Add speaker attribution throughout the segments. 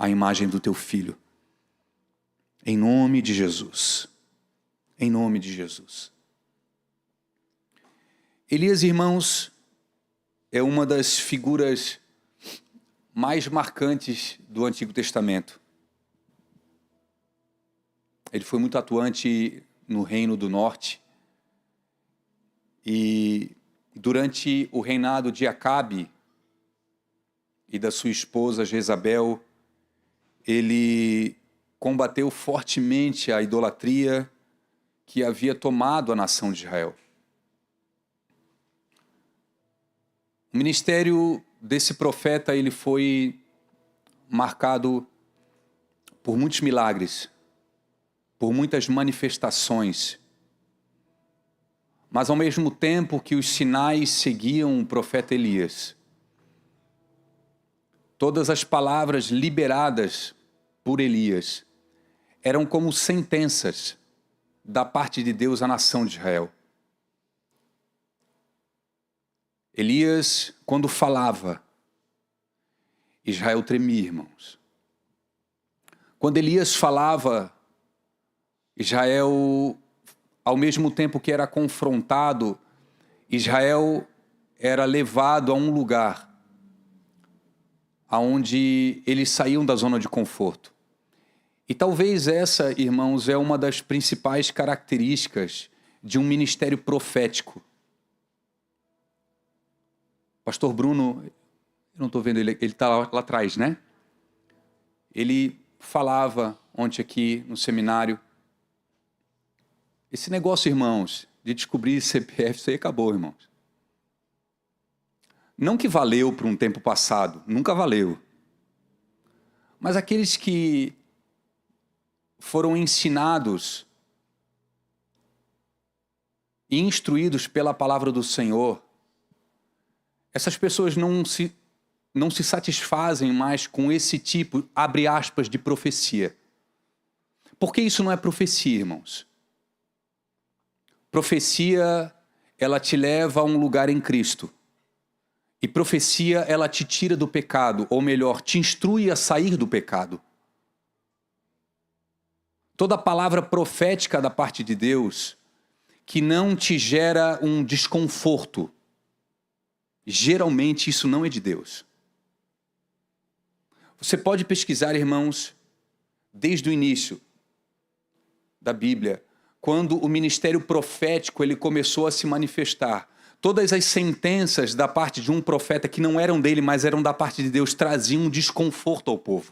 Speaker 1: à imagem do teu filho. Em nome de Jesus. Em nome de Jesus. Elias, irmãos, é uma das figuras mais marcantes do Antigo Testamento. Ele foi muito atuante no Reino do Norte. E durante o reinado de Acabe e da sua esposa Jezabel, ele combateu fortemente a idolatria que havia tomado a nação de Israel. O ministério desse profeta ele foi marcado por muitos milagres, por muitas manifestações. Mas ao mesmo tempo que os sinais seguiam o profeta Elias, todas as palavras liberadas por Elias eram como sentenças da parte de Deus à nação de Israel. Elias, quando falava, Israel tremia, irmãos. Quando Elias falava, Israel, ao mesmo tempo que era confrontado, Israel era levado a um lugar onde eles saíam da zona de conforto. E talvez essa, irmãos, é uma das principais características de um ministério profético. Pastor Bruno, eu não estou vendo ele está lá atrás, né? Ele falava ontem aqui no seminário. Esse negócio, irmãos, de descobrir CPF, isso aí acabou, irmãos. Não que valeu para um tempo passado, nunca valeu. Mas aqueles que foram ensinados e instruídos pela palavra do Senhor, essas pessoas não se satisfazem mais com esse tipo, abre aspas, de profecia. Porque isso não é profecia, irmãos. Profecia, ela te leva a um lugar em Cristo. E profecia, ela te tira do pecado, ou melhor, te instrui a sair do pecado. Toda palavra profética da parte de Deus que não te gera um desconforto, geralmente isso não é de Deus. Você pode pesquisar, irmãos, desde o início da Bíblia, quando o ministério profético ele começou a se manifestar. Todas as sentenças da parte de um profeta que não eram dele, mas eram da parte de Deus, traziam um desconforto ao povo.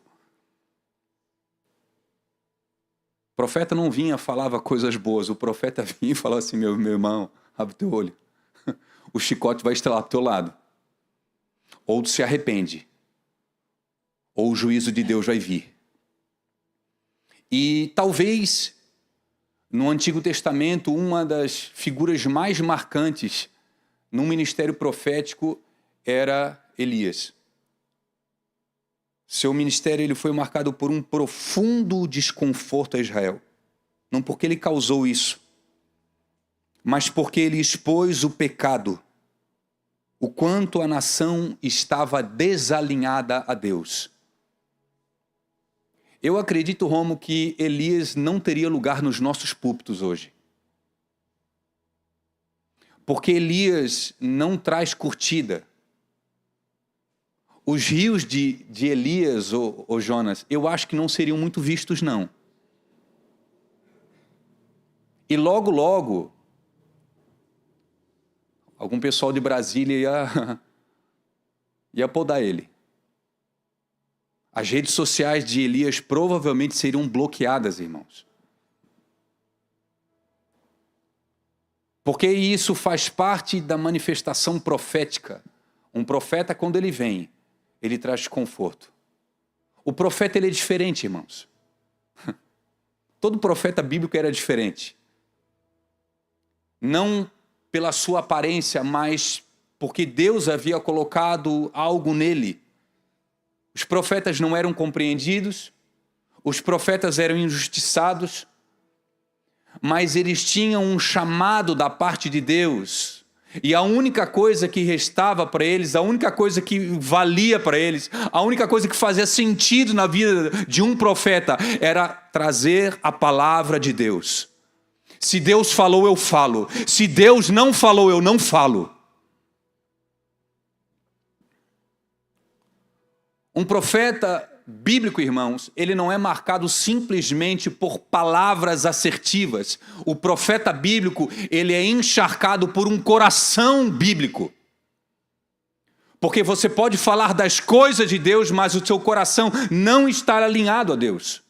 Speaker 1: O profeta não vinha, falava coisas boas. O profeta vinha e falava assim, meu irmão, abre teu olho. O chicote vai estalar pro teu lado. Ou tu se arrepende. Ou o juízo de Deus vai vir. E talvez, no Antigo Testamento, uma das figuras mais marcantes no ministério profético era Elias. Seu ministério ele foi marcado por um profundo desconforto a Israel. Não porque ele causou isso, mas porque ele expôs o pecado, o quanto a nação estava desalinhada a Deus. Eu acredito, Romo, que Elias não teria lugar nos nossos púlpitos hoje. Porque Elias não traz curtida. Os rios de Elias, ou Jonas, eu acho que não seriam muito vistos, não. E logo, algum pessoal de Brasília ia podar ele. As redes sociais de Elias provavelmente seriam bloqueadas, irmãos. Porque isso faz parte da manifestação profética. Um profeta, quando ele vem, ele traz conforto. O profeta, ele é diferente, irmãos. Todo profeta bíblico era diferente. Não pela sua aparência, mas porque Deus havia colocado algo nele. Os profetas não eram compreendidos, os profetas eram injustiçados, mas eles tinham um chamado da parte de Deus. E a única coisa que restava para eles, a única coisa que valia para eles, a única coisa que fazia sentido na vida de um profeta era trazer a palavra de Deus. Se Deus falou, eu falo. Se Deus não falou, eu não falo. Um profeta bíblico, irmãos, ele não é marcado simplesmente por palavras assertivas. O profeta bíblico, ele é encharcado por um coração bíblico. Porque você pode falar das coisas de Deus, mas o seu coração não está alinhado a Deus.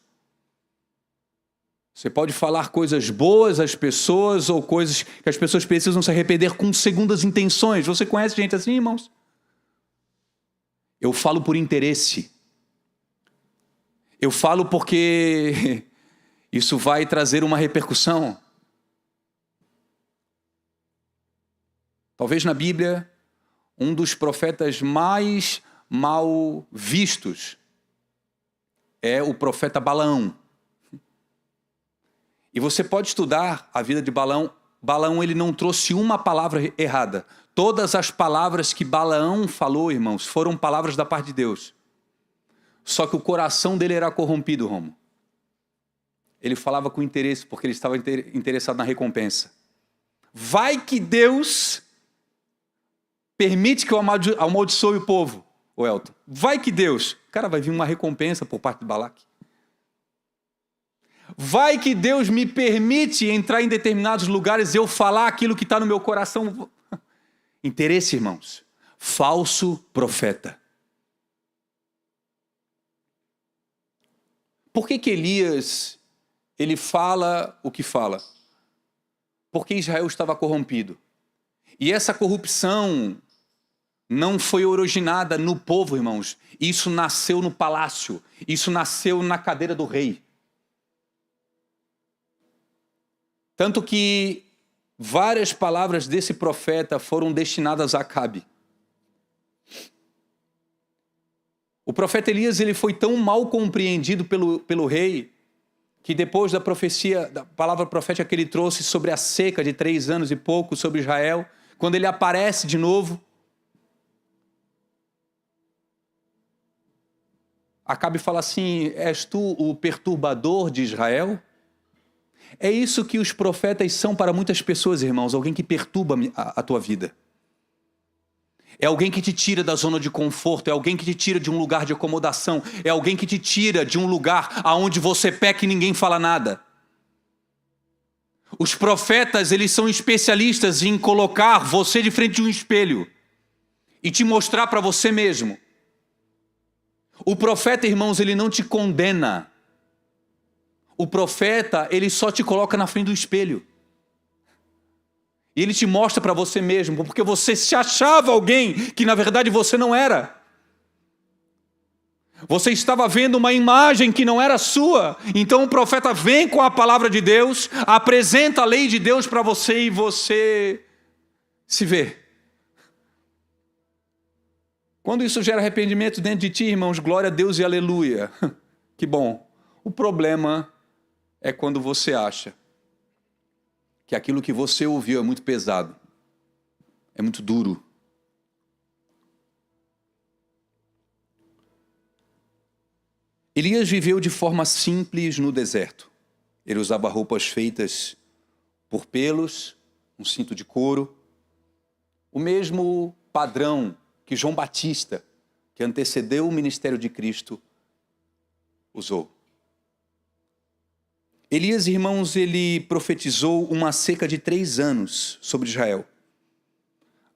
Speaker 1: Você pode falar coisas boas às pessoas ou coisas que as pessoas precisam se arrepender com segundas intenções. Você conhece gente assim, irmãos? Eu falo por interesse. Eu falo porque isso vai trazer uma repercussão. Talvez na Bíblia, um dos profetas mais mal vistos é o profeta Balaão. E você pode estudar a vida de Balaão. Balaão, ele não trouxe uma palavra errada. Todas as palavras que Balaão falou, irmãos, foram palavras da parte de Deus. Só que o coração dele era corrompido, Romo. Ele falava com interesse, porque ele estava interessado na recompensa. Vai que Deus permite que eu amaldiçoe o povo, o Elton. Vai que Deus. Cara, vai vir uma recompensa por parte de Balaque. Vai que Deus me permite entrar em determinados lugares e eu falar aquilo que está no meu coração. Interesse, irmãos. Falso profeta. Por que Elias, ele fala o que fala? Porque Israel estava corrompido. E essa corrupção não foi originada no povo, irmãos. Isso nasceu no palácio. Isso nasceu na cadeira do rei. Tanto que várias palavras desse profeta foram destinadas a Acabe. O profeta Elias, ele foi tão mal compreendido pelo rei, que depois da profecia, da palavra profética que ele trouxe sobre a seca de 3 anos e pouco sobre Israel, quando ele aparece de novo, Acabe fala assim: és tu o perturbador de Israel? É isso que os profetas são para muitas pessoas, irmãos, alguém que perturba a tua vida. É alguém que te tira da zona de conforto, é alguém que te tira de um lugar de acomodação, é alguém que te tira de um lugar aonde você peca e ninguém fala nada. Os profetas, eles são especialistas em colocar você de frente de um espelho e te mostrar para você mesmo. O profeta, irmãos, ele não te condena. O profeta, ele só te coloca na frente do espelho. E ele te mostra para você mesmo, porque você se achava alguém que na verdade você não era. Você estava vendo uma imagem que não era sua. Então o profeta vem com a palavra de Deus, apresenta a lei de Deus para você e você se vê. Quando isso gera arrependimento dentro de ti, irmãos, glória a Deus e aleluia. Que bom. O problema é quando você acha que aquilo que você ouviu é muito pesado, é muito duro. Elias viveu de forma simples no deserto. Ele usava roupas feitas por pelos, um cinto de couro, o mesmo padrão que João Batista, que antecedeu o ministério de Cristo, usou. Elias, irmãos, ele profetizou uma seca de 3 anos sobre Israel.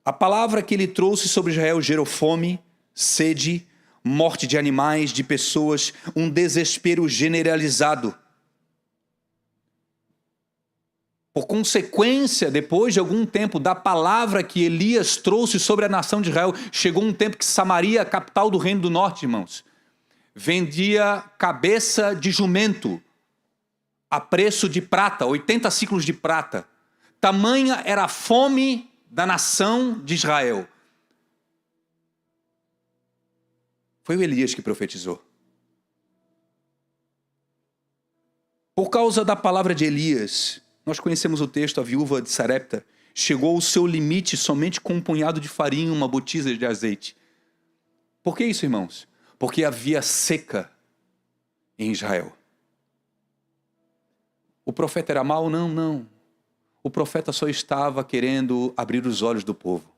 Speaker 1: A palavra que ele trouxe sobre Israel gerou fome, sede, morte de animais, de pessoas, um desespero generalizado. Por consequência, depois de algum tempo da palavra que Elias trouxe sobre a nação de Israel, chegou um tempo que Samaria, a capital do reino do norte, irmãos, vendia cabeça de jumento a preço de prata, 80 ciclos de prata. Tamanha era a fome da nação de Israel. Foi o Elias que profetizou. Por causa da palavra de Elias, nós conhecemos o texto, a viúva de Sarepta chegou ao seu limite somente com um punhado de farinha e uma botija de azeite. Por que isso, irmãos? Porque havia seca em Israel. O profeta era mau? Não, não. O profeta só estava querendo abrir os olhos do povo.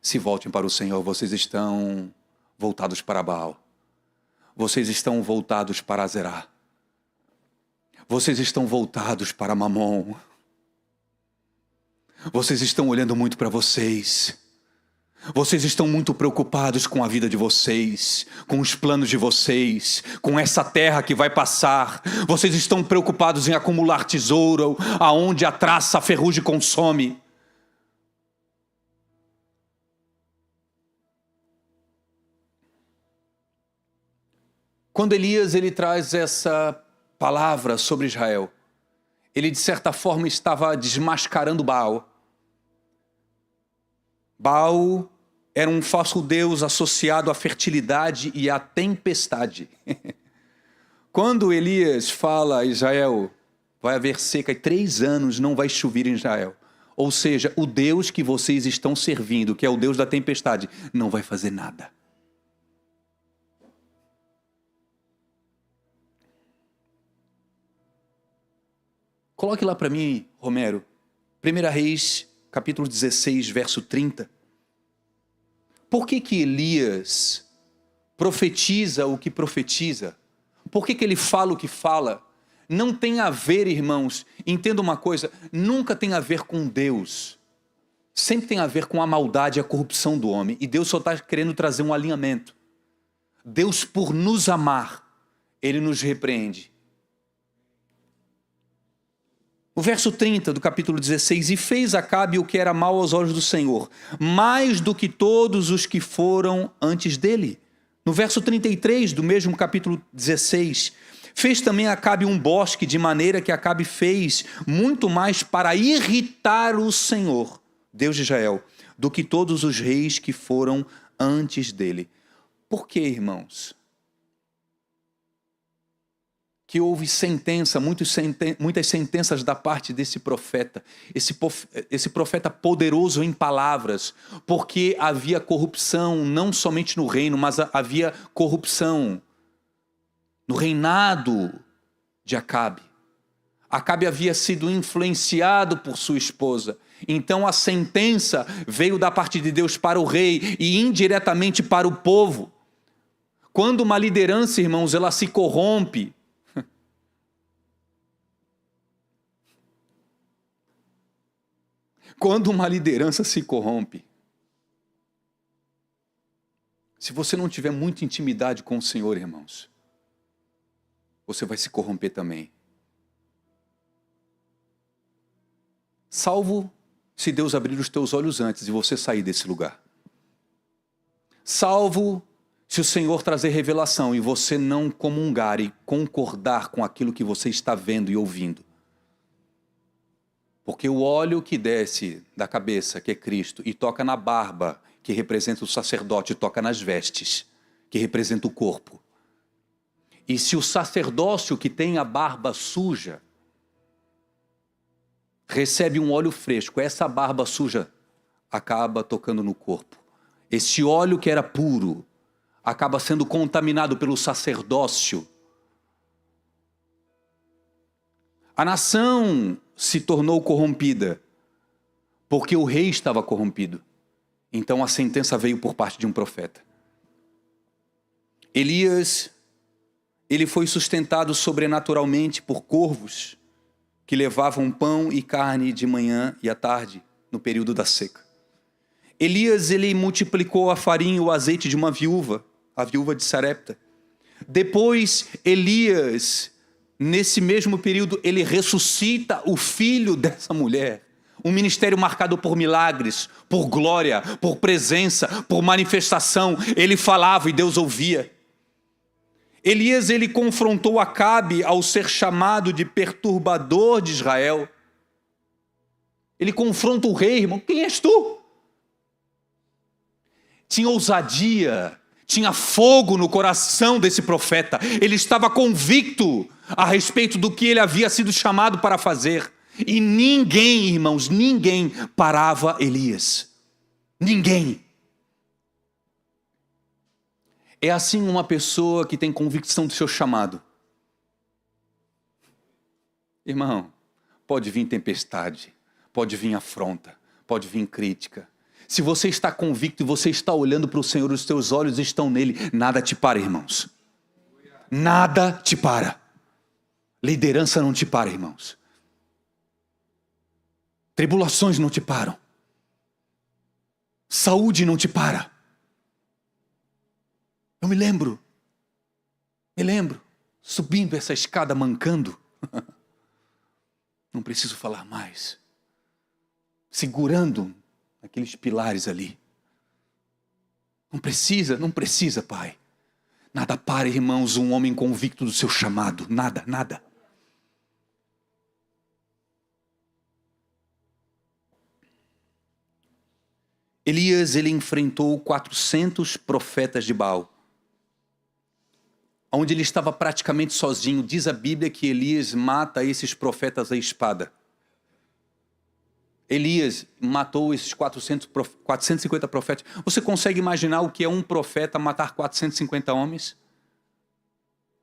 Speaker 1: Se voltem para o Senhor, vocês estão voltados para Baal. Vocês estão voltados para Azerá. Vocês estão voltados para Mamon. Vocês estão olhando muito para vocês. Vocês estão muito preocupados com a vida de vocês, com os planos de vocês, com essa terra que vai passar. Vocês estão preocupados em acumular tesouro, aonde a traça, a ferrugem consome. Quando Elias ele traz essa palavra sobre Israel, ele de certa forma estava desmascarando Baal. Baal era um falso deus associado à fertilidade e à tempestade. Quando Elias fala a Israel, vai haver seca e 3 anos não vai chover em Israel. Ou seja, o Deus que vocês estão servindo, que é o Deus da tempestade, não vai fazer nada. Coloque lá para mim, Romero, 1 Reis, capítulo 16, verso 30. Por que Elias profetiza o que profetiza? Por que ele fala o que fala? Não tem a ver, irmãos, entenda uma coisa, nunca tem a ver com Deus. Sempre tem a ver com a maldade e a corrupção do homem. E Deus só está querendo trazer um alinhamento. Deus, por nos amar, Ele nos repreende. O verso 30 do capítulo 16, e fez Acabe o que era mal aos olhos do Senhor, mais do que todos os que foram antes dele. No verso 33 do mesmo capítulo 16, fez também Acabe um bosque, de maneira que Acabe fez muito mais para irritar o Senhor, Deus de Israel, do que todos os reis que foram antes dele. Por que, irmãos? Que houve muitas sentenças da parte desse profeta, esse profeta poderoso em palavras, porque havia corrupção não somente no reino, mas havia corrupção no reinado de Acabe. Acabe havia sido influenciado por sua esposa, então a sentença veio da parte de Deus para o rei e indiretamente para o povo. Quando uma liderança, irmãos, ela se corrompe, quando uma liderança se corrompe, se você não tiver muita intimidade com o Senhor, irmãos, você vai se corromper também. Salvo se Deus abrir os teus olhos antes e você sair desse lugar. Salvo se o Senhor trazer revelação e você não comungar e concordar com aquilo que você está vendo e ouvindo. Porque o óleo que desce da cabeça, que é Cristo, e toca na barba, que representa o sacerdote, toca nas vestes, que representa o corpo. E se o sacerdócio que tem a barba suja, recebe um óleo fresco, essa barba suja acaba tocando no corpo. Esse óleo que era puro, acaba sendo contaminado pelo sacerdócio. A nação se tornou corrompida, porque o rei estava corrompido. Então a sentença veio por parte de um profeta. Elias, ele foi sustentado sobrenaturalmente por corvos, que levavam pão e carne de manhã e à tarde, no período da seca. Elias, ele multiplicou a farinha e o azeite de uma viúva, a viúva de Sarepta. Depois, Elias, nesse mesmo período, ele ressuscita o filho dessa mulher. Um ministério marcado por milagres, por glória, por presença, por manifestação. Ele falava e Deus ouvia. Elias, ele confrontou Acabe ao ser chamado de perturbador de Israel. Ele confronta o rei, irmão. Quem és tu? Tinha ousadia, tinha fogo no coração desse profeta. Ele estava convicto a respeito do que ele havia sido chamado para fazer. E ninguém, irmãos, ninguém parava Elias. Ninguém. É assim uma pessoa que tem convicção do seu chamado. Irmão, pode vir tempestade, pode vir afronta, pode vir crítica. Se você está convicto e você está olhando para o Senhor, os teus olhos estão nele, nada te para, irmãos. Nada te para. Liderança não te para, irmãos. Tribulações não te param. Saúde não te para. Eu me lembro, subindo essa escada mancando. Não preciso falar mais. Segurando aqueles pilares ali. Não precisa, Pai. Nada para, irmãos, um homem convicto do seu chamado. Nada. Elias, ele enfrentou 400 profetas de Baal. Onde ele estava praticamente sozinho. Diz a Bíblia que Elias mata esses profetas à espada. Elias matou esses 450 profetas. Você consegue imaginar o que é um profeta matar 450 homens?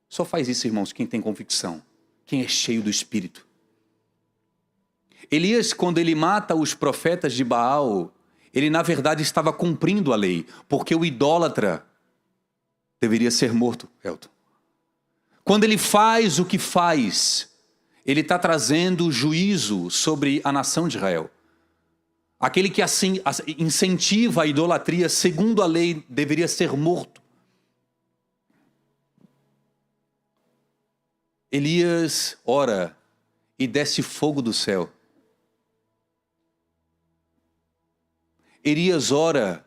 Speaker 1: Só faz isso, irmãos, quem tem convicção. Quem é cheio do Espírito. Elias, quando ele mata os profetas de Baal, ele na verdade estava cumprindo a lei. Porque o idólatra deveria ser morto, Elton. Quando ele faz o que faz, ele está trazendo juízo sobre a nação de Israel. Aquele que assim incentiva a idolatria, segundo a lei, deveria ser morto. Elias ora e desce fogo do céu. Elias ora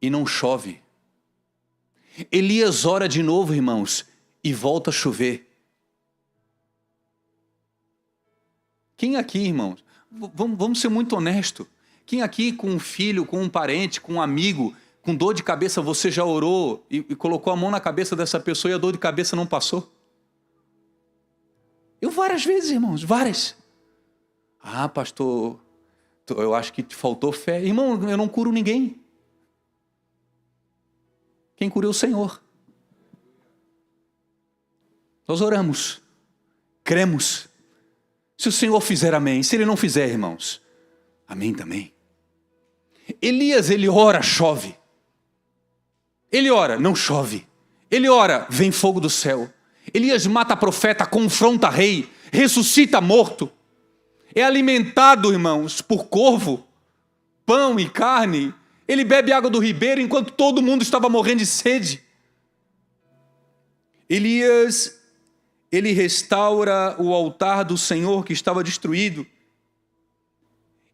Speaker 1: e não chove. Elias ora de novo, irmãos, e volta a chover. Quem aqui, irmãos, vamos ser muito honestos. Quem aqui com um filho, com um parente, com um amigo, com dor de cabeça, você já orou e colocou a mão na cabeça dessa pessoa e a dor de cabeça não passou? Eu várias vezes, irmãos, várias. Ah, pastor, eu acho que te faltou fé. Irmão, eu não curo ninguém. Quem cura é o Senhor. Nós oramos, cremos. Se o Senhor fizer, amém. Se Ele não fizer, irmãos, amém também. Elias, ele ora, chove. Ele ora, não chove. Ele ora, vem fogo do céu. Elias mata profeta, confronta rei, ressuscita morto. É alimentado, irmãos, por corvo, pão e carne. Ele bebe água do ribeiro enquanto todo mundo estava morrendo de sede. Elias, ele restaura o altar do Senhor que estava destruído.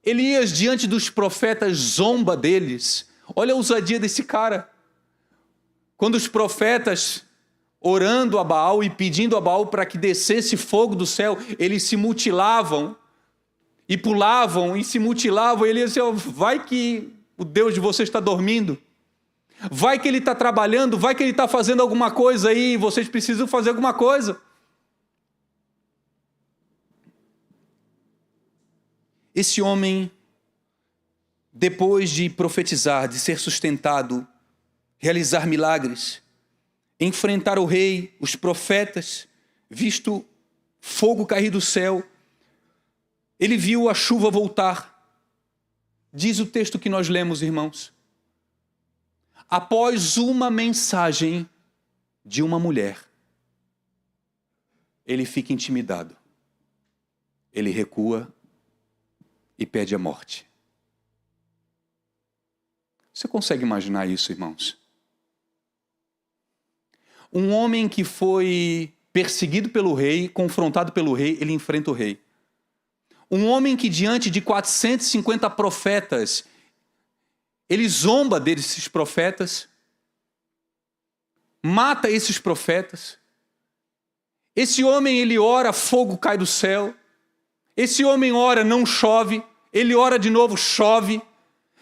Speaker 1: Elias, diante dos profetas, zomba deles. Olha a ousadia desse cara. Quando os profetas, orando a Baal e pedindo a Baal para que descesse fogo do céu, eles se mutilavam e pulavam e se mutilavam. Elias disse, vai que o Deus de vocês está dormindo. Vai que ele está trabalhando, vai que ele está fazendo alguma coisa aí, vocês precisam fazer alguma coisa. Esse homem, depois de profetizar, de ser sustentado, realizar milagres, enfrentar o rei, os profetas, visto fogo cair do céu, ele viu a chuva voltar. Diz o texto que nós lemos, irmãos. Após uma mensagem de uma mulher, ele fica intimidado. Ele recua e pede a morte. Você consegue imaginar isso, irmãos? Um homem que foi perseguido pelo rei, confrontado pelo rei, ele enfrenta o rei. Um homem que diante de 450 profetas, ele zomba desses profetas, mata esses profetas. Esse homem, ele ora, fogo cai do céu. Esse homem ora, não chove. Ele ora de novo, chove.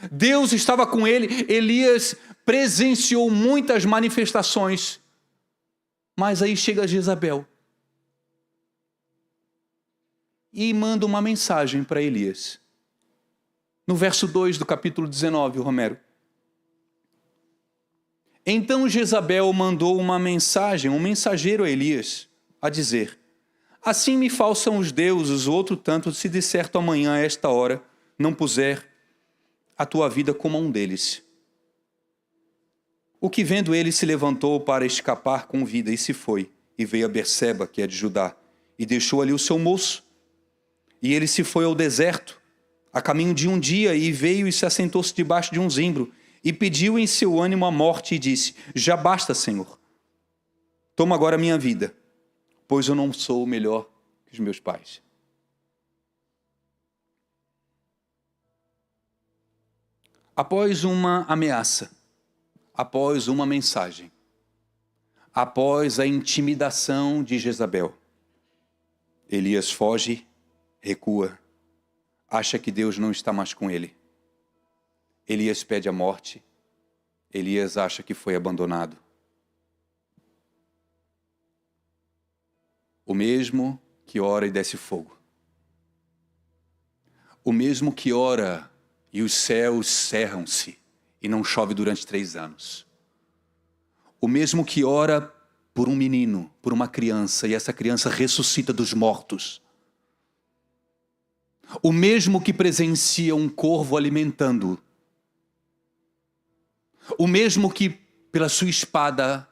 Speaker 1: Deus estava com ele. Elias presenciou muitas manifestações. Mas aí chega Jezabel. e manda uma mensagem para Elias. No verso 2 do capítulo 19, Romero. Então Jezabel mandou uma mensagem, um mensageiro a Elias, a dizer: assim me falsam os deuses, outro tanto, se de certo amanhã, a esta hora, não puser a tua vida como a um deles. O que vendo ele se levantou para escapar com vida e se foi, e veio a Berseba, que é de Judá, e deixou ali o seu moço. E ele se foi ao deserto, a caminho de um dia, e veio e se assentou-se debaixo de um zimbro, e pediu em seu ânimo a morte, e disse: já basta, Senhor, toma agora a minha vida, pois eu não sou melhor que os meus pais. Após uma ameaça, após uma mensagem, após a intimidação de Jezabel, Elias foge, recua, acha que Deus não está mais com ele. Elias pede a morte, Elias acha que foi abandonado. O mesmo que ora e desce fogo. O mesmo que ora e os céus cerram-se e não chove durante 3 anos. O mesmo que ora por um menino, por uma criança, e essa criança ressuscita dos mortos. O mesmo que presencia um corvo alimentando. O mesmo que, pela sua espada,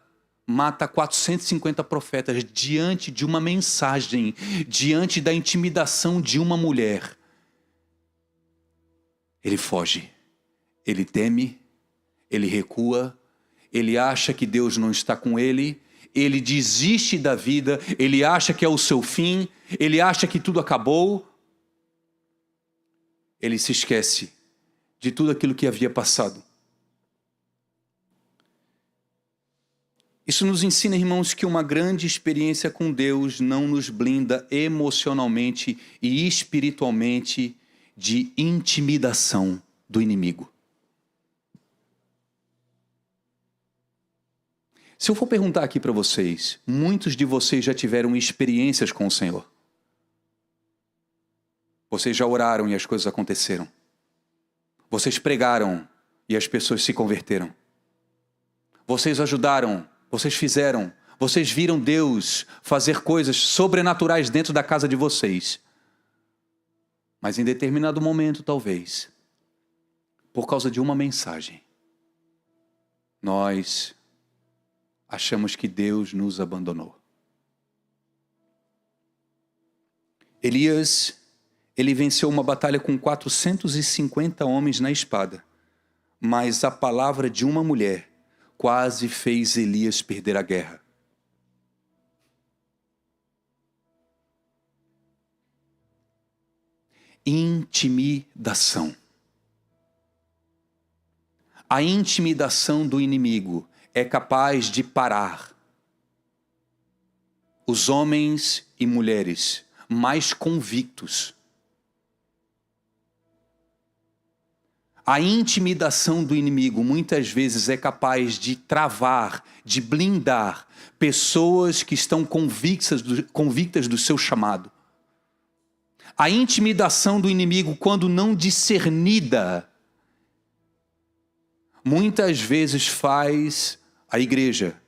Speaker 1: mata 450 profetas diante de uma mensagem, diante da intimidação de uma mulher. Ele foge, ele teme, ele recua, ele acha que Deus não está com ele, ele desiste da vida, ele acha que é o seu fim, ele acha que tudo acabou. Ele se esquece de tudo aquilo que havia passado. Isso nos ensina, irmãos, que uma grande experiência com Deus não nos blinda emocionalmente e espiritualmente de intimidação do inimigo. Se eu for perguntar aqui para vocês, muitos de vocês já tiveram experiências com o Senhor. Vocês já oraram e as coisas aconteceram. Vocês pregaram e as pessoas se converteram. Vocês ajudaram, vocês fizeram, vocês viram Deus fazer coisas sobrenaturais dentro da casa de vocês. Mas em determinado momento, talvez, por causa de uma mensagem, nós achamos que Deus nos abandonou. Elias, ele venceu uma batalha com 450 homens na espada, mas a palavra de uma mulher quase fez Elias perder a guerra. Intimidação. A intimidação do inimigo é capaz de parar os homens e mulheres mais convictos. A intimidação do inimigo muitas vezes é capaz de travar, de blindar pessoas que estão convictas do seu chamado. A intimidação do inimigo, quando não discernida, muitas vezes faz a igreja,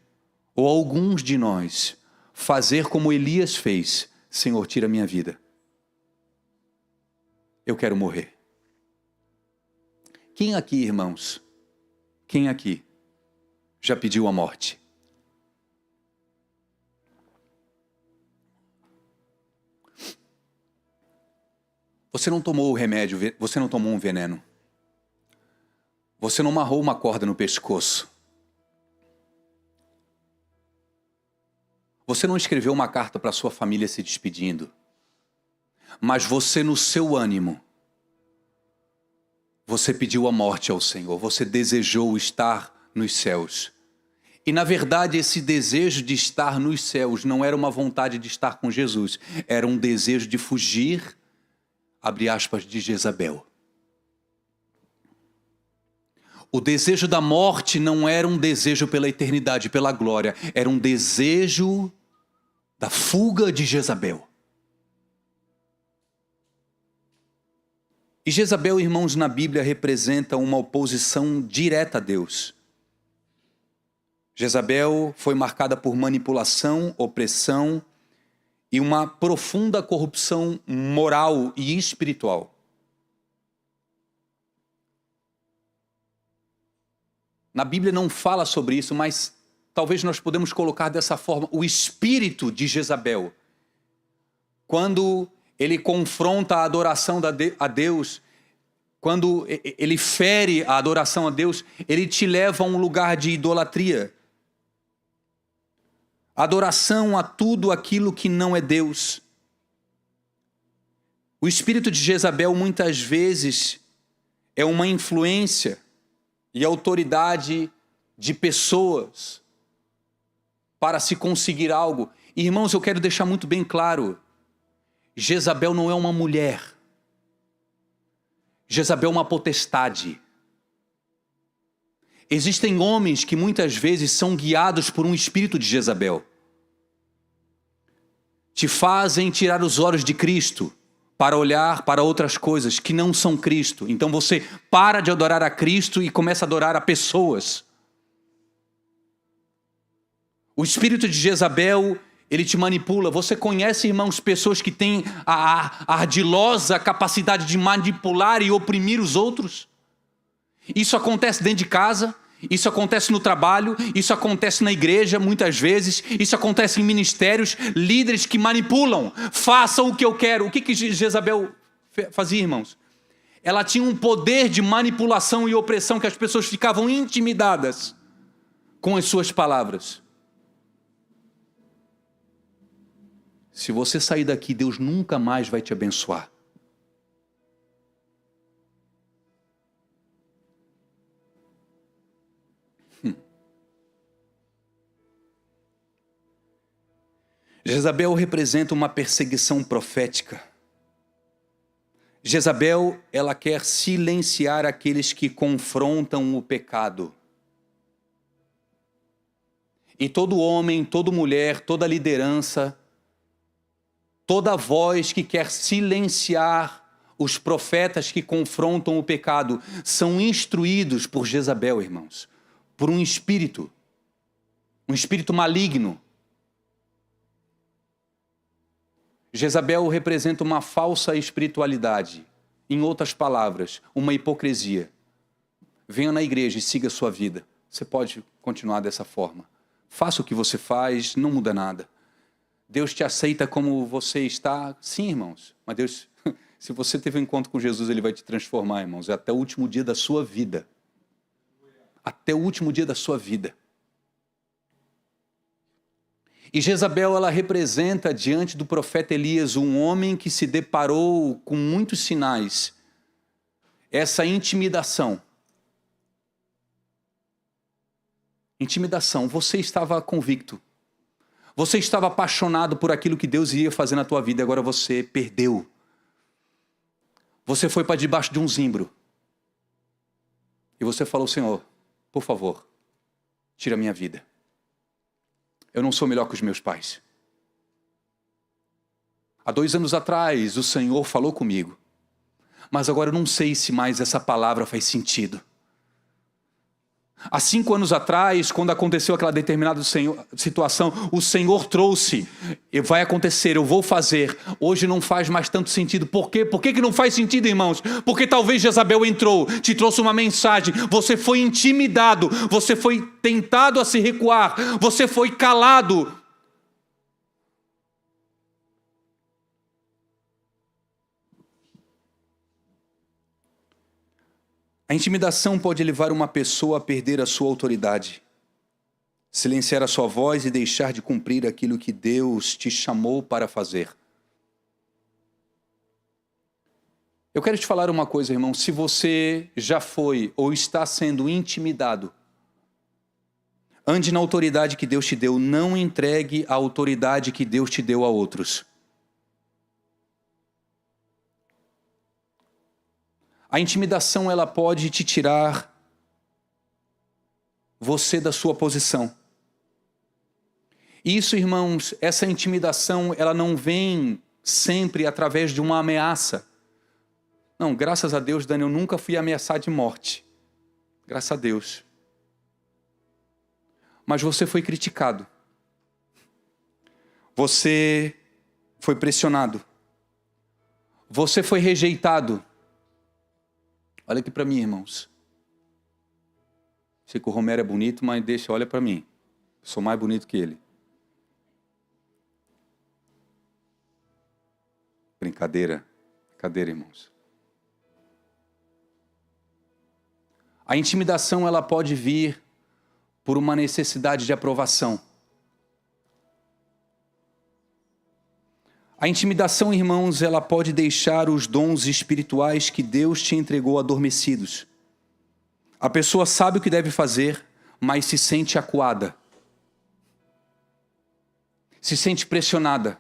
Speaker 1: ou alguns de nós, fazer como Elias fez: Senhor, tira minha vida. Eu quero morrer. Quem aqui, irmãos, quem aqui já pediu a morte? Você não tomou o remédio, você não tomou um veneno. Você não amarrou uma corda no pescoço. Você não escreveu uma carta para sua família se despedindo. Mas você, no seu ânimo, você pediu a morte ao Senhor, você desejou estar nos céus. E na verdade esse desejo de estar nos céus não era uma vontade de estar com Jesus, era um desejo de fugir, abre aspas, de Jezabel. O desejo da morte não era um desejo pela eternidade, pela glória, era um desejo da fuga de Jezabel. E Jezabel, irmãos, na Bíblia representa uma oposição direta a Deus. Jezabel foi marcada por manipulação, opressão e uma profunda corrupção moral e espiritual. Na Bíblia não fala sobre isso, mas talvez nós podemos colocar dessa forma o espírito de Jezabel. Quando ele confronta a adoração a Deus, quando ele fere a adoração a Deus, ele te leva a um lugar de idolatria. Adoração a tudo aquilo que não é Deus. O espírito de Jezabel muitas vezes é uma influência e autoridade de pessoas para se conseguir algo. Irmãos, eu quero deixar muito bem claro, Jezabel não é uma mulher. Jezabel é uma potestade. Existem homens que muitas vezes são guiados por um espírito de Jezabel. Te fazem tirar os olhos de Cristo para olhar para outras coisas que não são Cristo. Então você para de adorar a Cristo e começa a adorar a pessoas. O espírito de Jezabel, ele te manipula. Você conhece, irmãos, pessoas que têm a ardilosa capacidade de manipular e oprimir os outros? Isso acontece dentro de casa, isso acontece no trabalho, isso acontece na igreja muitas vezes, isso acontece em ministérios, líderes que manipulam. Façam o que eu quero. O que Jezabel fazia, irmãos? Ela tinha um poder de manipulação e opressão que as pessoas ficavam intimidadas com as suas palavras. Se você sair daqui, Deus nunca mais vai te abençoar. Jezabel representa uma perseguição profética. Jezabel, ela quer silenciar aqueles que confrontam o pecado. E todo homem, toda mulher, toda liderança, toda voz que quer silenciar os profetas que confrontam o pecado são instruídos por Jezabel, irmãos, por um espírito maligno. Jezabel representa uma falsa espiritualidade. Em outras palavras, uma hipocrisia. Venha na igreja e siga a sua vida. Você pode continuar dessa forma. Faça o que você faz, não muda nada. Deus te aceita como você está. Sim, irmãos. Mas Deus, se você teve um encontro com Jesus, Ele vai te transformar, irmãos. Até o último dia da sua vida. Até o último dia da sua vida. E Jezabel, ela representa diante do profeta Elias um homem que se deparou com muitos sinais. Essa intimidação. Intimidação. Você estava convicto. Você estava apaixonado por aquilo que Deus ia fazer na tua vida e agora você perdeu. Você foi para debaixo de um zimbro. E você falou, Senhor, por favor, tira a minha vida. Eu não sou melhor que os meus pais. Há 2 anos atrás, o Senhor falou comigo. Mas agora eu não sei se mais essa palavra faz sentido. Há 5 anos atrás, quando aconteceu aquela determinada situação, o Senhor trouxe. E vai acontecer, eu vou fazer. Hoje não faz mais tanto sentido. Por quê? Por que não faz sentido, irmãos? Porque talvez Jezabel entrou, te trouxe uma mensagem. Você foi intimidado. Você foi tentado a se recuar. Você foi calado. A intimidação pode levar uma pessoa a perder a sua autoridade, silenciar a sua voz e deixar de cumprir aquilo que Deus te chamou para fazer. Eu quero te falar uma coisa, irmão. Se você já foi ou está sendo intimidado, ande na autoridade que Deus te deu. Não entregue a autoridade que Deus te deu a outros. A intimidação, ela pode te tirar você da sua posição. Isso, irmãos, essa intimidação, ela não vem sempre através de uma ameaça. Não, graças a Deus, Dani, eu nunca fui ameaçado de morte. Graças a Deus. Mas você foi criticado. Você foi pressionado. Você foi rejeitado. Olha aqui para mim, irmãos. Sei que o Romero é bonito, mas olha para mim. Eu sou mais bonito que ele. Brincadeira. Brincadeira, irmãos. A intimidação, ela pode vir por uma necessidade de aprovação. A intimidação, irmãos, ela pode deixar os dons espirituais que Deus te entregou adormecidos. A pessoa sabe o que deve fazer, mas se sente acuada. Se sente pressionada.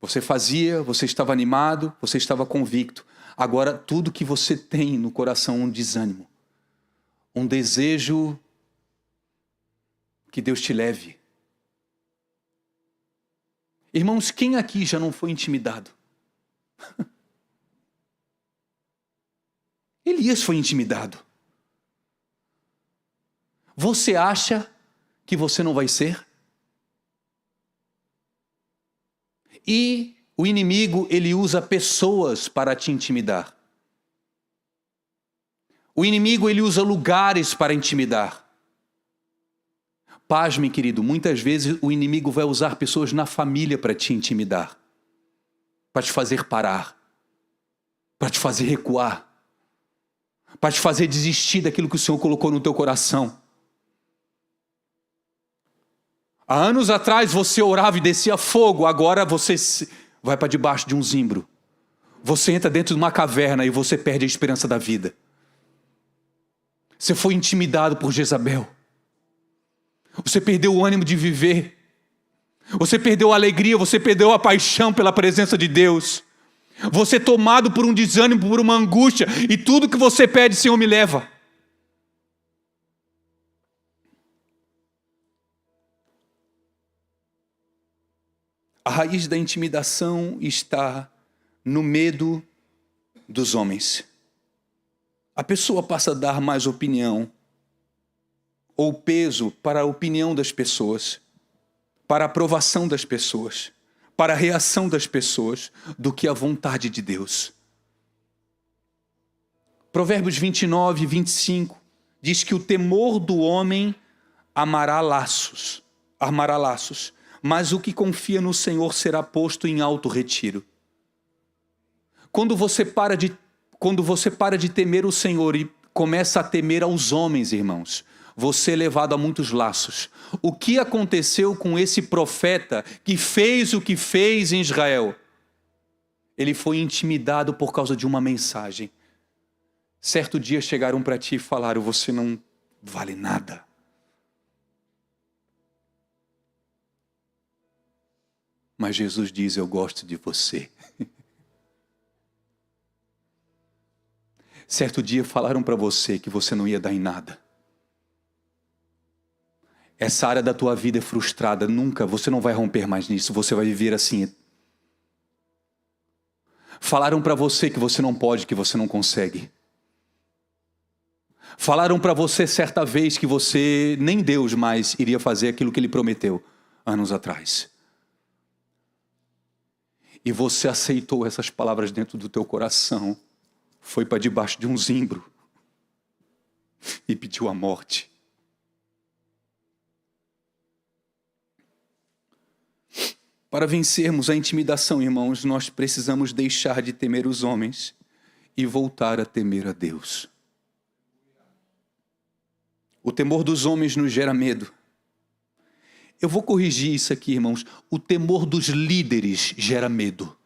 Speaker 1: Você estava animado, você estava convicto. Agora, tudo que você tem no coração, um desânimo, um desejo que Deus te leve. Irmãos, quem aqui já não foi intimidado? Elias foi intimidado. Você acha que você não vai ser? E o inimigo, ele usa pessoas para te intimidar. O inimigo, ele usa lugares para intimidar. Pasme, querido, muitas vezes o inimigo vai usar pessoas na família para te intimidar. Para te fazer parar. Para te fazer recuar. Para te fazer desistir daquilo que o Senhor colocou no teu coração. Há anos atrás você orava e descia fogo, agora você vai para debaixo de um zimbro. Você entra dentro de uma caverna e você perde a esperança da vida. Você foi intimidado por Jezabel. Você perdeu o ânimo de viver. Você perdeu a alegria, você perdeu a paixão pela presença de Deus. Você é tomado por um desânimo, por uma angústia, e tudo que você pede, Senhor, me leva. A raiz da intimidação está no medo dos homens. A pessoa passa a dar mais opinião ou peso para a opinião das pessoas, para a aprovação das pessoas, para a reação das pessoas, do que a vontade de Deus. Provérbios 29 e 25 diz que o temor do homem armará laços, mas o que confia no Senhor será posto em alto retiro. Quando você para de temer o Senhor e começa a temer aos homens, irmãos, você é levado a muitos laços. O que aconteceu com esse profeta que fez o que fez em Israel? Ele foi intimidado por causa de uma mensagem. Certo dia chegaram para ti e falaram: você não vale nada. Mas Jesus diz: eu gosto de você. Certo dia falaram para você que você não ia dar em nada. Essa área da tua vida é frustrada, nunca, você não vai romper mais nisso, você vai viver assim. Falaram para você que você não pode, que você não consegue. Falaram para você certa vez que você, nem Deus mais, iria fazer aquilo que Ele prometeu anos atrás. E você aceitou essas palavras dentro do teu coração, foi para debaixo de um zimbro e pediu a morte. Para vencermos a intimidação, irmãos, nós precisamos deixar de temer os homens e voltar a temer a Deus. O temor dos homens nos gera medo. Eu vou corrigir isso aqui, irmãos. O temor dos líderes gera medo.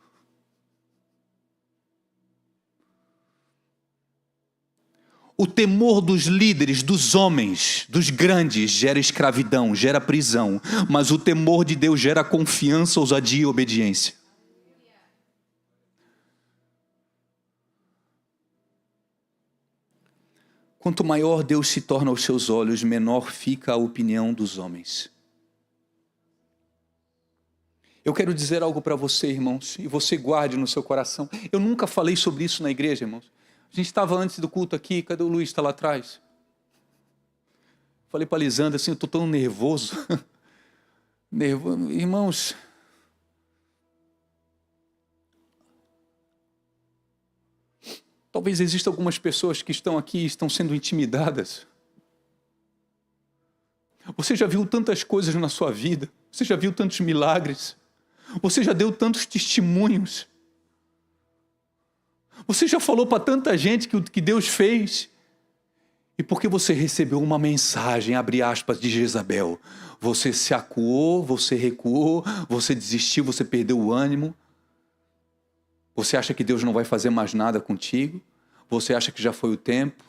Speaker 1: O temor dos líderes, dos homens, dos grandes, gera escravidão, gera prisão. Mas o temor de Deus gera confiança, ousadia e obediência. Quanto maior Deus se torna aos seus olhos, menor fica a opinião dos homens. Eu quero dizer algo para você, irmãos, e você guarde no seu coração. Eu nunca falei sobre isso na igreja, irmãos. A gente estava antes do culto aqui, cadê o Luiz? Está lá atrás. Falei para a Lisandra assim, eu estou tão nervoso. Irmãos, talvez existam algumas pessoas que estão aqui e estão sendo intimidadas. Você já viu tantas coisas na sua vida, você já viu tantos milagres, você já deu tantos testemunhos. Você já falou para tanta gente que Deus fez. E porque você recebeu uma mensagem, abre aspas, de Jezabel, você se acuou, você recuou, você desistiu, você perdeu o ânimo. Você acha que Deus não vai fazer mais nada contigo? Você acha que já foi o tempo?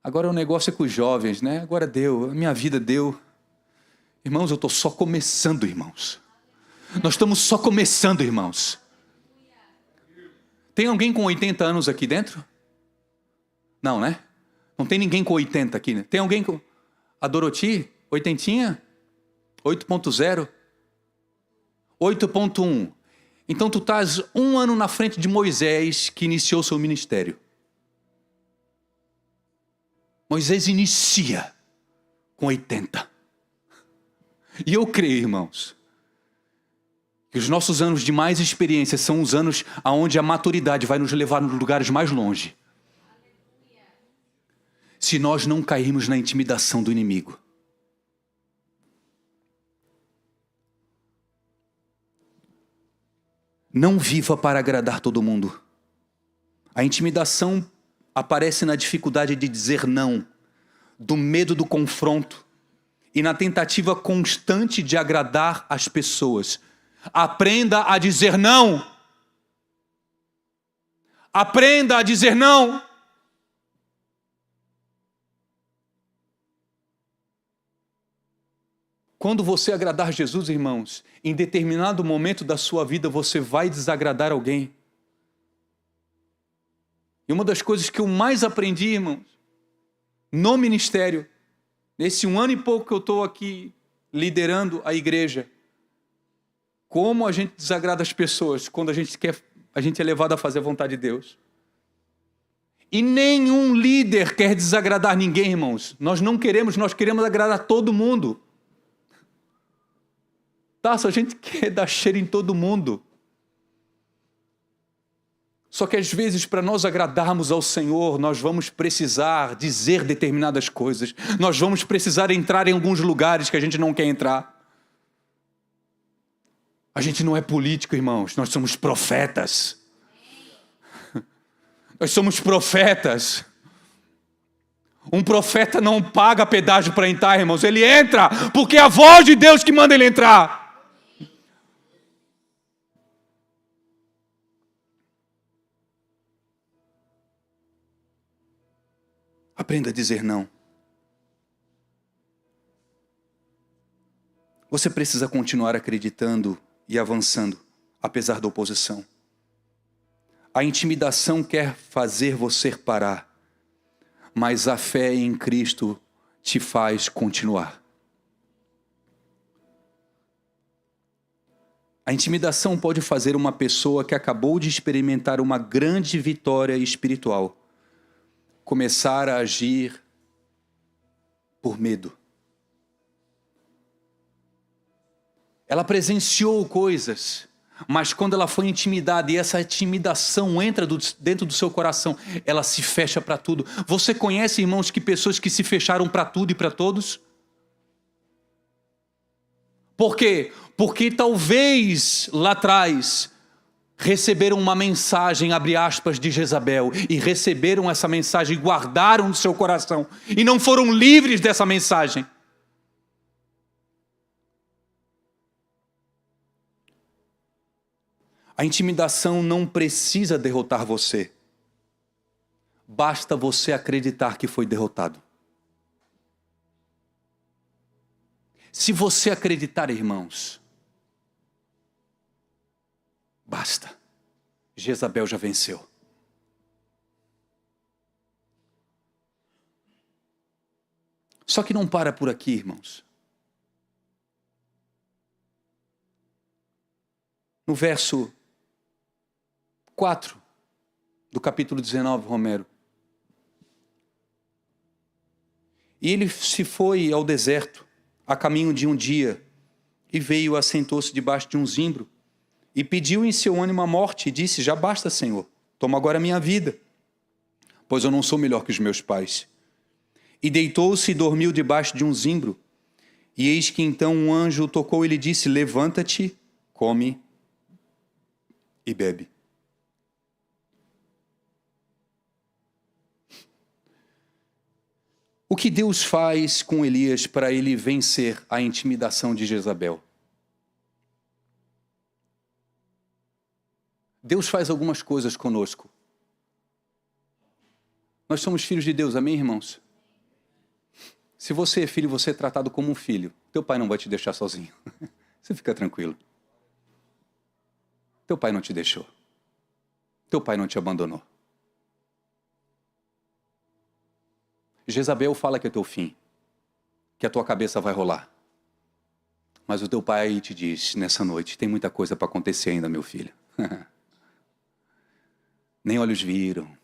Speaker 1: Agora o negócio é com os jovens, né? Agora deu, a minha vida deu. Irmãos, eu estou só começando, irmãos. Nós estamos só começando, irmãos. Tem alguém com 80 anos aqui dentro? Não, né? Não tem ninguém com 80 aqui, né? Tem alguém com... A Doroti? Oitentinha? 8.0? 8.1. Então tu estás 1 ano na frente de Moisés, que iniciou seu ministério. Moisés inicia com 80. E eu creio, irmãos, que os nossos anos de mais experiência são os anos onde a maturidade vai nos levar nos lugares mais longe. Se nós não cairmos na intimidação do inimigo. Não viva para agradar todo mundo. A intimidação aparece na dificuldade de dizer não, do medo do confronto e na tentativa constante de agradar as pessoas. Aprenda a dizer não. Aprenda a dizer não. Quando você agradar Jesus, irmãos, em determinado momento da sua vida você vai desagradar alguém. E uma das coisas que eu mais aprendi, irmãos, no ministério, nesse 1 ano e pouco que eu estou aqui liderando a igreja, como a gente desagrada as pessoas quando a gente é levado a fazer a vontade de Deus. E nenhum líder quer desagradar ninguém, irmãos. Nós queremos agradar todo mundo. A gente quer dar cheiro em todo mundo. Só que às vezes, para nós agradarmos ao Senhor, nós vamos precisar dizer determinadas coisas. Nós vamos precisar entrar em alguns lugares que a gente não quer entrar. A gente não é político, irmãos. Nós somos profetas. Nós somos profetas. Um profeta não paga pedágio para entrar, irmãos. Ele entra porque é a voz de Deus que manda ele entrar. Aprenda a dizer não. Você precisa continuar acreditando e avançando, apesar da oposição. A intimidação quer fazer você parar, mas a fé em Cristo te faz continuar. A intimidação pode fazer uma pessoa que acabou de experimentar uma grande vitória espiritual começar a agir por medo. Ela presenciou coisas, mas quando ela foi intimidada e essa intimidação entra dentro do seu coração, ela se fecha para tudo. Você conhece, irmãos, que pessoas que se fecharam para tudo e para todos? Por quê? Porque talvez lá atrás receberam uma mensagem, abre aspas, de Jezabel, e receberam essa mensagem e guardaram no seu coração, e não foram livres dessa mensagem. A intimidação não precisa derrotar você. Basta você acreditar que foi derrotado. Se você acreditar, irmãos, basta. Jezabel já venceu. Só que não para por aqui, irmãos. No verso 4 do capítulo 19, Romero. E ele se foi ao deserto, a caminho de um dia, e veio, assentou-se debaixo de um zimbro, e pediu em seu ânimo a morte, e disse: já basta, Senhor, toma agora a minha vida, pois eu não sou melhor que os meus pais. E deitou-se e dormiu debaixo de um zimbro. E eis que então um anjo o tocou e lhe disse: levanta-te, come e bebe. O que Deus faz com Elias para ele vencer a intimidação de Jezabel? Deus faz algumas coisas conosco. Nós somos filhos de Deus, amém, irmãos? Se você é filho, você é tratado como um filho. Teu pai não vai te deixar sozinho. Você fica tranquilo. Teu pai não te deixou. Teu pai não te abandonou. Jezabel fala que é teu fim, que a tua cabeça vai rolar. Mas o teu pai te diz, nessa noite, tem muita coisa para acontecer ainda, meu filho. Nem olhos viram,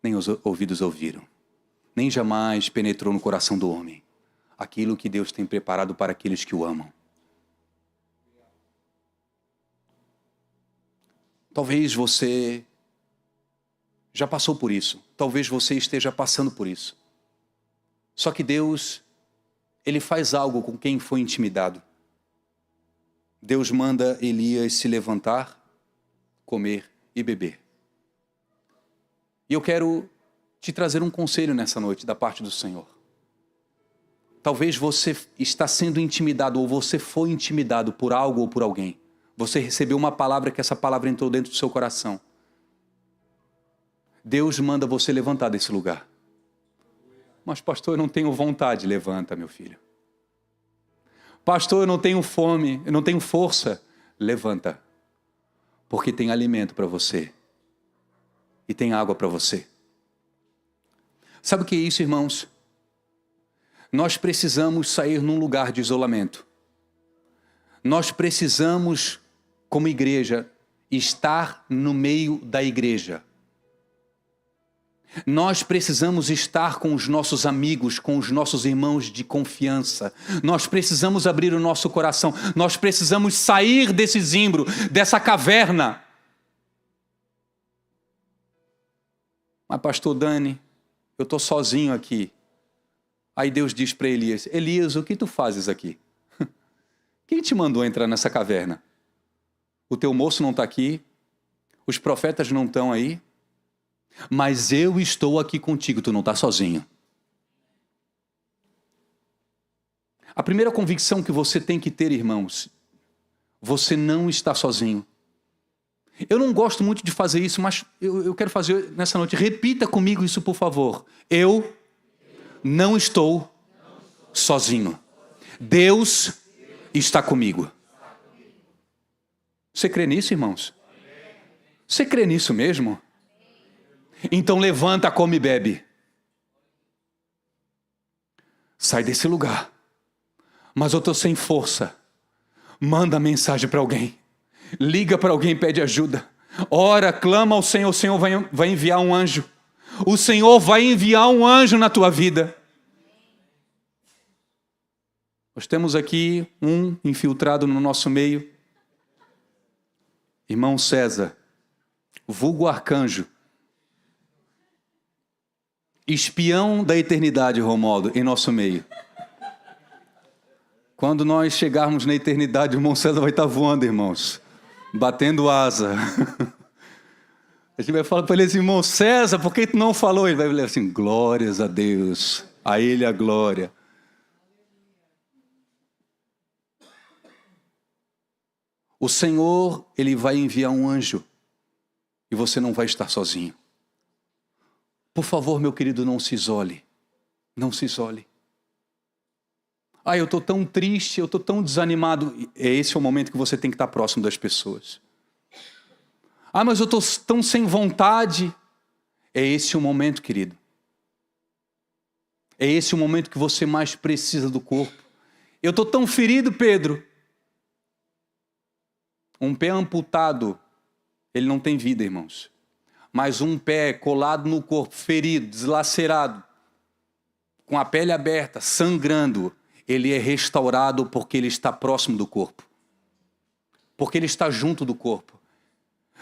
Speaker 1: nem os ouvidos ouviram, nem jamais penetrou no coração do homem aquilo que Deus tem preparado para aqueles que o amam. Talvez você já passou por isso, talvez você esteja passando por isso. Só que Deus, Ele faz algo com quem foi intimidado. Deus manda Elias se levantar, comer e beber. E eu quero te trazer um conselho nessa noite da parte do Senhor. Talvez você está sendo intimidado ou você foi intimidado por algo ou por alguém. Você recebeu uma palavra que essa palavra entrou dentro do seu coração. Deus manda você levantar desse lugar. Mas pastor, eu não tenho vontade. Levanta, meu filho. Pastor, eu não tenho fome, eu não tenho força. Levanta. Porque tem alimento para você. E tem água para você. Sabe o que é isso, irmãos? Nós precisamos sair num lugar de isolamento. Nós precisamos, como igreja, estar no meio da igreja. Nós precisamos estar com os nossos amigos, com os nossos irmãos de confiança. Nós precisamos abrir o nosso coração. Nós precisamos sair desse zimbro, dessa caverna. Mas pastor Dani, eu estou sozinho aqui. Aí Deus diz para Elias: Elias, o que tu fazes aqui? Quem te mandou entrar nessa caverna? O teu moço não está aqui, os profetas não estão aí, mas eu estou aqui contigo, tu não está sozinho. A primeira convicção que você tem que ter, irmãos, você não está sozinho. Eu não gosto muito de fazer isso, mas eu quero fazer nessa noite. Repita comigo isso, por favor. Eu não estou sozinho. Deus está comigo. Você crê nisso, irmãos? Você crê nisso mesmo? Então levanta, come e bebe. Sai desse lugar. Mas eu estou sem força. Manda mensagem para alguém. Liga para alguém e pede ajuda. Ora, clama ao Senhor. O Senhor vai enviar um anjo. O Senhor vai enviar um anjo na tua vida. Nós temos aqui um infiltrado no nosso meio. Irmão César, vulgo arcanjo. Espião da eternidade, Romualdo, em nosso meio. Quando nós chegarmos na eternidade, o irmão César vai estar voando, irmãos. Batendo asa. A gente vai falar para ele assim, irmão César, por que tu não falou? Ele vai dizer assim, glórias a Deus, a Ele a glória. O Senhor, Ele vai enviar um anjo e você não vai estar sozinho. Por favor, meu querido, não se isole. Não se isole. Ah, eu estou tão triste, eu estou tão desanimado. Esse é o momento que você tem que estar próximo das pessoas. Ah, mas eu estou tão sem vontade. É esse o momento, querido. É esse o momento que você mais precisa do corpo. Eu estou tão ferido, Pedro. Um pé amputado, ele não tem vida, irmãos. Mas um pé colado no corpo, ferido, deslacerado, com a pele aberta, sangrando, ele é restaurado porque ele está próximo do corpo. Porque ele está junto do corpo.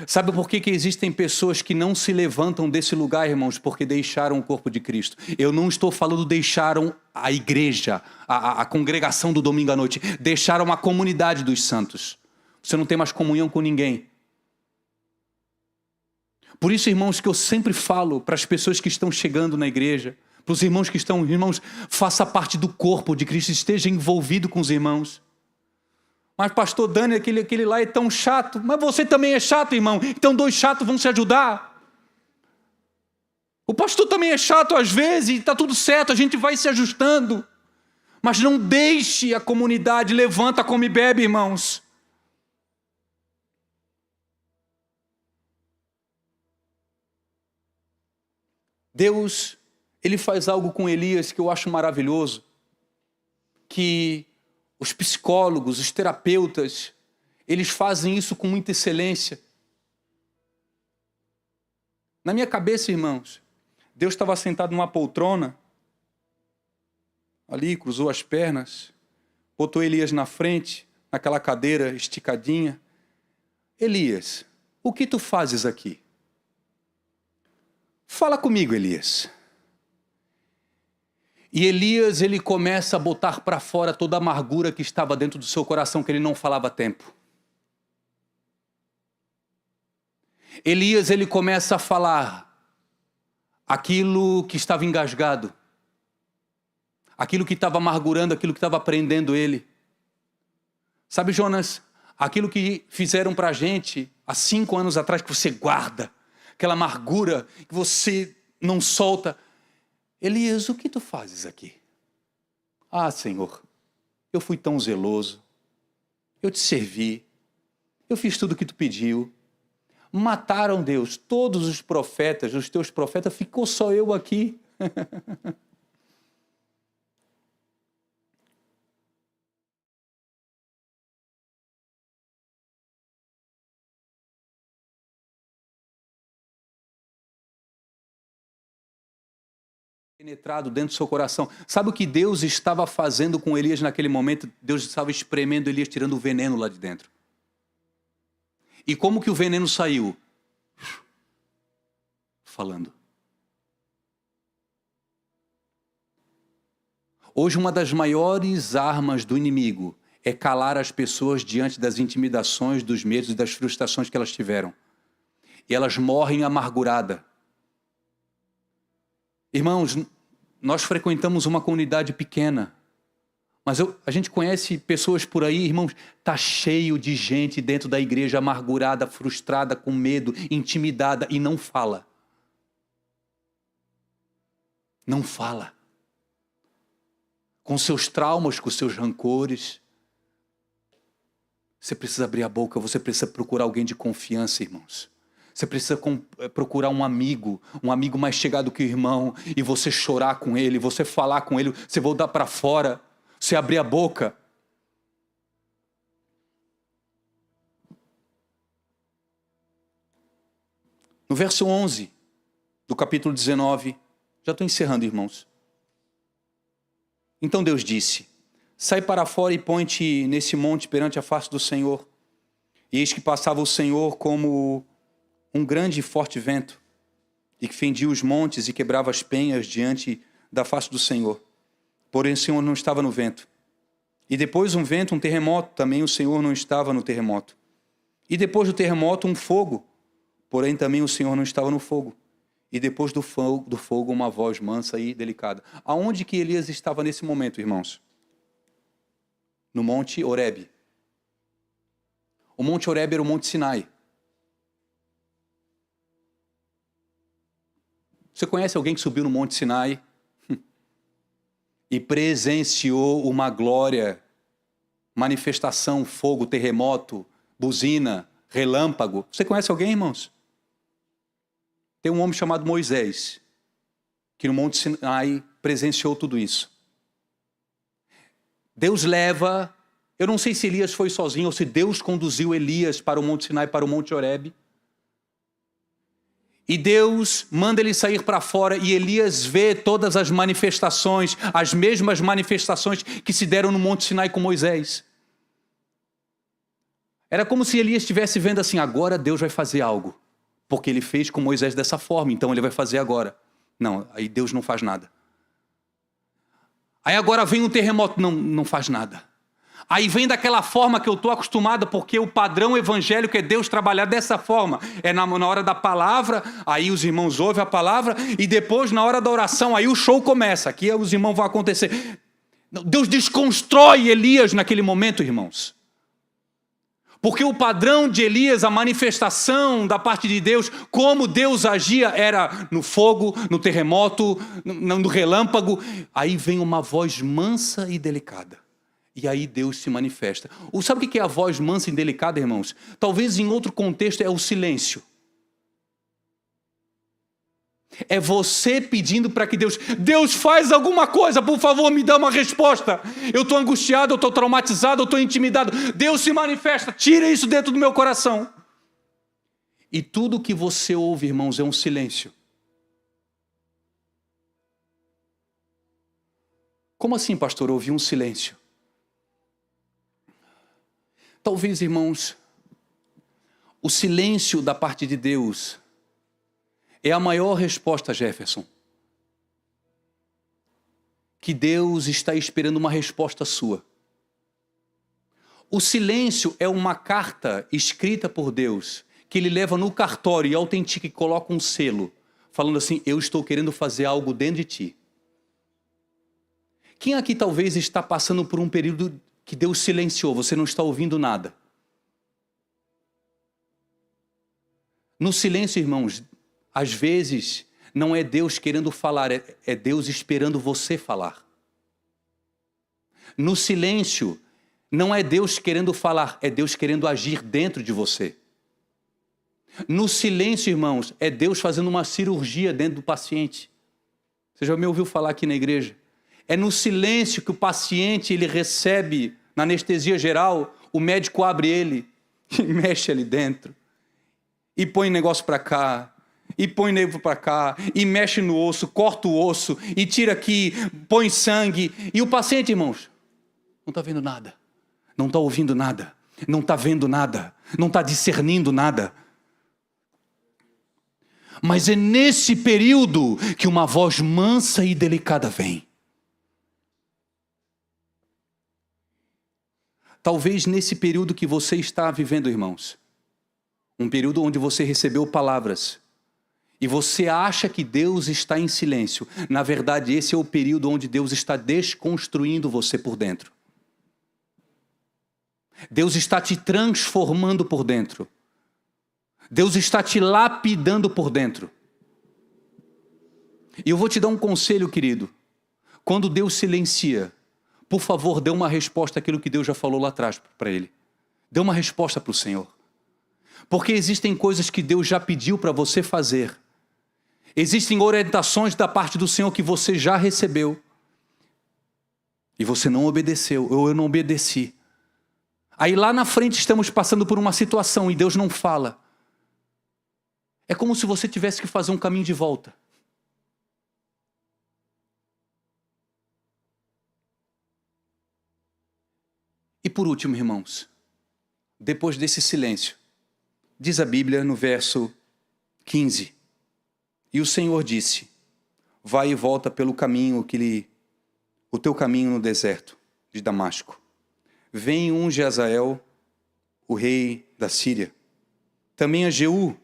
Speaker 1: Sabe por que existem pessoas que não se levantam desse lugar, irmãos? Porque deixaram o corpo de Cristo. Eu não estou falando deixaram a igreja, a congregação do domingo à noite. Deixaram a comunidade dos santos. Você não tem mais comunhão com ninguém. Por isso, irmãos, que eu sempre falo para as pessoas que estão chegando na igreja, para os irmãos que estão, irmãos, faça parte do corpo de Cristo, esteja envolvido com os irmãos. Mas pastor Dani, aquele lá é tão chato. Mas você também é chato, irmão. Então 2 chatos vão se ajudar. O pastor também é chato às vezes, e está tudo certo, a gente vai se ajustando. Mas não deixe a comunidade, levanta, come e bebe, irmãos. Deus, Ele faz algo com Elias que eu acho maravilhoso. Que os psicólogos, os terapeutas, eles fazem isso com muita excelência. Na minha cabeça, irmãos, Deus estava sentado numa poltrona, ali, cruzou as pernas, botou Elias na frente, naquela cadeira esticadinha. Elias, o que tu fazes aqui? Fala comigo, Elias. E Elias, ele começa a botar para fora toda a amargura que estava dentro do seu coração, que ele não falava a tempo. Elias, ele começa a falar aquilo que estava engasgado, aquilo que estava amargurando, aquilo que estava prendendo ele. Sabe, Jonas, aquilo que fizeram para a gente há 5 anos atrás, que você guarda, aquela amargura que você não solta. Elias, o que tu fazes aqui? Ah, Senhor, eu fui tão zeloso, eu te servi, eu fiz tudo o que tu pediu. Mataram, Deus, todos os profetas, os teus profetas, ficou só eu aqui. Penetrado dentro do seu coração. Sabe o que Deus estava fazendo com Elias naquele momento? Deus estava espremendo Elias, tirando o veneno lá de dentro. E como que o veneno saiu? Falando. Hoje uma das maiores armas do inimigo é calar as pessoas diante das intimidações, dos medos e das frustrações que elas tiveram. E elas morrem amarguradas. Irmãos, nós frequentamos uma comunidade pequena, mas a gente conhece pessoas por aí, irmãos, está cheio de gente dentro da igreja amargurada, frustrada, com medo, intimidada e não fala. Não fala. Com seus traumas, com seus rancores. Você precisa abrir a boca, você precisa procurar alguém de confiança, irmãos. Você precisa procurar um amigo mais chegado que o irmão, e você chorar com ele, você falar com ele, você voltar para fora, você abrir a boca. No verso 11 do capítulo 19, já estou encerrando, irmãos. Então Deus disse: sai para fora e põe-te nesse monte perante a face do Senhor. E eis que passava o Senhor como um grande e forte vento, e que fendia os montes e quebrava as penhas diante da face do Senhor. Porém o Senhor não estava no vento. E depois um vento, um terremoto, também o Senhor não estava no terremoto. E depois do terremoto, um fogo, porém também o Senhor não estava no fogo. E depois do fogo, uma voz mansa e delicada. Aonde que Elias estava nesse momento, irmãos? No Monte Horebe. O Monte Horebe era o Monte Sinai. Você conhece alguém que subiu no Monte Sinai e presenciou uma glória, manifestação, fogo, terremoto, buzina, relâmpago? Você conhece alguém, irmãos? Tem um homem chamado Moisés, que no Monte Sinai presenciou tudo isso. Deus leva, eu não sei se Elias foi sozinho ou se Deus conduziu Elias para o Monte Sinai, para o Monte Horebe. E Deus manda ele sair para fora e Elias vê todas as manifestações, as mesmas manifestações que se deram no Monte Sinai com Moisés. Era como se Elias estivesse vendo assim, agora Deus vai fazer algo. Porque ele fez com Moisés dessa forma, então ele vai fazer agora. Não, aí Deus não faz nada. Aí agora vem um terremoto, não faz nada. Aí vem daquela forma que eu estou acostumado, porque o padrão evangélico é Deus trabalhar dessa forma. É na hora da palavra, aí os irmãos ouvem a palavra, e depois na hora da oração, aí o show começa. Aqui os irmãos vão acontecer. Deus desconstrói Elias naquele momento, irmãos. Porque o padrão de Elias, a manifestação da parte de Deus, como Deus agia, era no fogo, no terremoto, no relâmpago. Aí vem uma voz mansa e delicada. E aí Deus se manifesta. Sabe o que é a voz mansa e delicada, irmãos? Talvez em outro contexto é o silêncio. É você pedindo para que Deus faz alguma coisa, por favor, me dá uma resposta. Eu estou angustiado, eu estou traumatizado, eu estou intimidado. Deus se manifesta, tira isso dentro do meu coração. E tudo que você ouve, irmãos, é um silêncio. Como assim, pastor? Ouvi um silêncio. Talvez, irmãos, o silêncio da parte de Deus é a maior resposta, Jefferson. Que Deus está esperando uma resposta sua. O silêncio é uma carta escrita por Deus, que Ele leva no cartório e autentica e coloca um selo, falando assim, eu estou querendo fazer algo dentro de ti. Quem aqui talvez está passando por um período que Deus silenciou, você não está ouvindo nada? No silêncio, irmãos, às vezes não é Deus querendo falar, é Deus esperando você falar. No silêncio, não é Deus querendo falar, é Deus querendo agir dentro de você. No silêncio, irmãos, é Deus fazendo uma cirurgia dentro do paciente. Você já me ouviu falar aqui na igreja? É no silêncio que o paciente ele recebe, na anestesia geral, o médico abre ele e mexe ali dentro. E põe negócio para cá, e põe nervo para cá, e mexe no osso, corta o osso, e tira aqui, põe sangue. E o paciente, irmãos, não está vendo nada, não está ouvindo nada, não está vendo nada, não está discernindo nada. Mas é nesse período que uma voz mansa e delicada vem. Talvez nesse período que você está vivendo, irmãos, um período onde você recebeu palavras, e você acha que Deus está em silêncio. Na verdade, esse é o período onde Deus está desconstruindo você por dentro. Deus está te transformando por dentro. Deus está te lapidando por dentro. E eu vou te dar um conselho, querido. Quando Deus silencia, por favor, dê uma resposta àquilo que Deus já falou lá atrás para ele. Dê uma resposta para o Senhor. Porque existem coisas que Deus já pediu para você fazer. Existem orientações da parte do Senhor que você já recebeu. E você não obedeceu, ou eu não obedeci. Aí lá na frente estamos passando por uma situação e Deus não fala. É como se você tivesse que fazer um caminho de volta. E por último, irmãos, depois desse silêncio, diz a Bíblia no verso 15, e o Senhor disse, vai e volta pelo caminho o teu caminho no deserto de Damasco. vem e unge Hazael, o rei da Síria. Também a Jeú,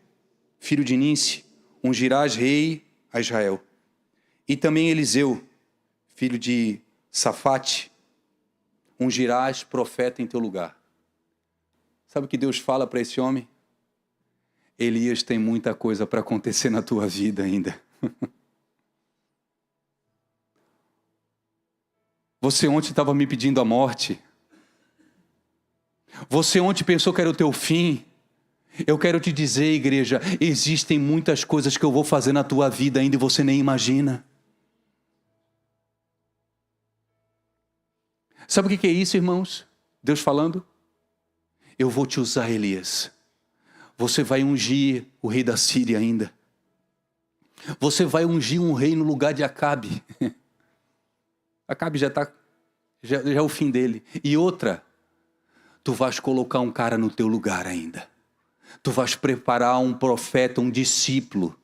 Speaker 1: filho de Ninsi, ungirás rei a Israel. E também Eliseu, filho de Safate, ungirás profeta em teu lugar. Sabe o que Deus fala para esse homem? Elias, tem muita coisa para acontecer na tua vida ainda. Você ontem estava me pedindo a morte. Você ontem pensou que era o teu fim. Eu quero te dizer, igreja, existem muitas coisas que eu vou fazer na tua vida ainda e você nem imagina. Sabe o que é isso, irmãos? Deus falando? Eu vou te usar, Elias. Você vai ungir o rei da Síria ainda. Você vai ungir um rei no lugar de Acabe. Acabe já é o fim dele. E outra, tu vais colocar um cara no teu lugar ainda. Tu vais preparar um profeta, um discípulo.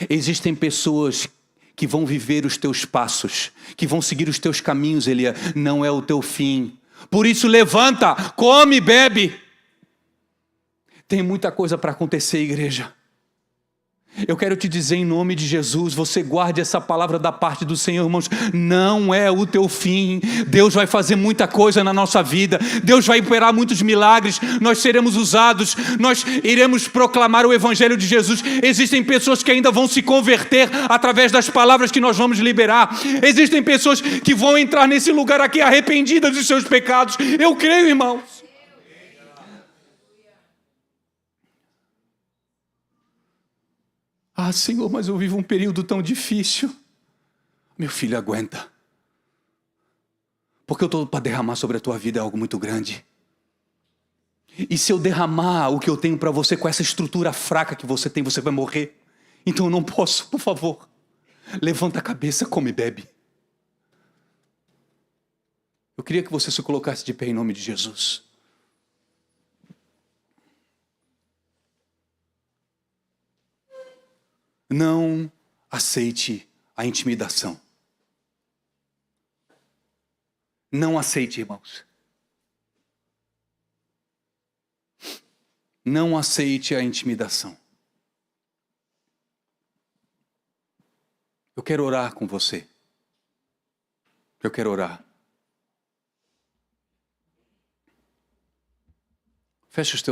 Speaker 1: Existem pessoas que vão viver os teus passos, que vão seguir os teus caminhos, Elias. Não é o teu fim. Por isso levanta, come e bebe. Tem muita coisa para acontecer, igreja. Eu quero te dizer em nome de Jesus, você guarde essa palavra da parte do Senhor, irmãos. Não é o teu fim. Deus vai fazer muita coisa na nossa vida. Deus vai operar muitos milagres. Nós seremos usados. Nós iremos proclamar o Evangelho de Jesus. Existem pessoas que ainda vão se converter através das palavras que nós vamos liberar. Existem pessoas que vão entrar nesse lugar aqui arrependidas dos seus pecados. Eu creio, irmãos. Ah, Senhor, mas eu vivo um período tão difícil. Meu filho, aguenta. Porque eu estou para derramar sobre a tua vida algo muito grande. E se eu derramar o que eu tenho para você com essa estrutura fraca que você tem, você vai morrer. Então eu não posso, por favor. Levanta a cabeça, come e bebe. Eu queria que você se colocasse de pé em nome de Jesus. Não aceite a intimidação. Não aceite, irmãos. Não aceite a intimidação. Eu quero orar com você. Eu quero orar. Feche os teus